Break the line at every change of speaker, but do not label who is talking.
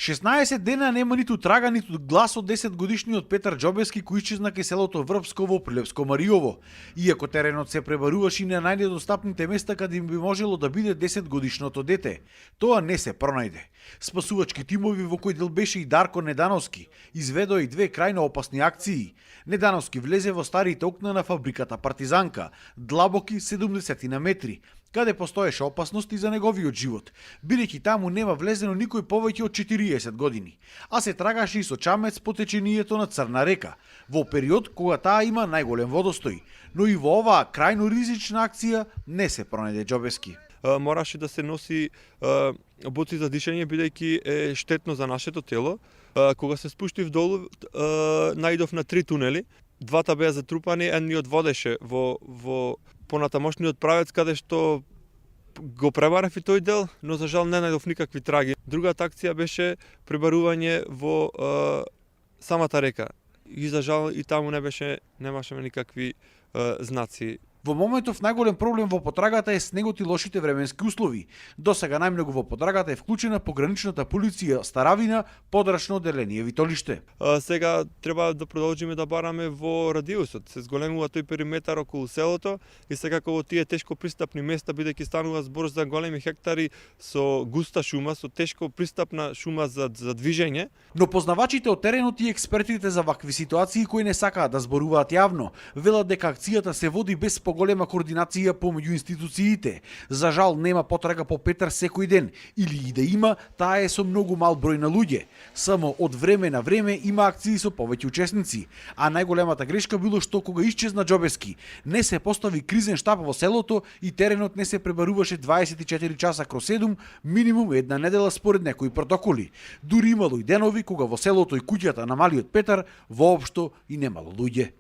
16 дена нема ниту трага, ниту глас од 10 годишниот Петар Џобески кој исчезна кај селото Врбсково при Левско Мариово. Иако теренот се пребаруваше на најнедостапните места каде им би можело да биде 10 годишното дете, тоа не се пронајде. Спасувачки тимови во кој дел беше и Дарко Недановски изведоа и две крајно опасни акции. Недановски влезе во старите окна на фабриката Партизанка, длабоки 70 на метри, каде постоеше опасност и за неговиот живот, бидејќи таму нема влезено никој повеќе од 40 години, а се трагаше и со чамец по течението на Црна река, во период кога таа има најголем водостој, но и во оваа крајно ризична акција не се пронајде Џобески.
Мораше да се носи боци за дишење бидејќи е штетно за нашето тело. Кога се спуштив долу, најдов на 3 тунели. Двата беа затрупани, едниот водеше во понатамошниот правец каде што го пребарав и тој дел, но за жал не најдов никакви траги. Другата акција беше пребарување во самата река. И за жал и таму немаше никакви знаци.
Во моментов најголем проблем во потрагата е снегот и лошите временски услови. Досега најмногу во потрагата е вклучена пограничната полиција Старавина, подрачно одделение Витолиште.
Сега треба да продолжиме да бараме во радиусот. Се зголемува тој периметар околу селото и секако во тие тешко пристапни места, бидејќи станува збор за големи хектари со густа шума, со тешко пристапна шума за движење.
Но познавачите од теренот и експертите за вакви ситуации кои не сакаат да зборуваат јавно, велат дека акцијата се води без поголема координација помеѓу институциите. За жал нема потрага по Петар секој ден, или и да има, таа е со многу мал број на луѓе. Само од време на време има акции со повеќе учесници, а најголемата грешка било што кога исчезна Џобески, не се постави кризен штаб во селото и теренот не се пребаруваше 24 часа кроз 7, минимум една недела според некои протоколи. Дури имало и денови кога во селото и куќата на малиот Петар воопшто и немало луѓе.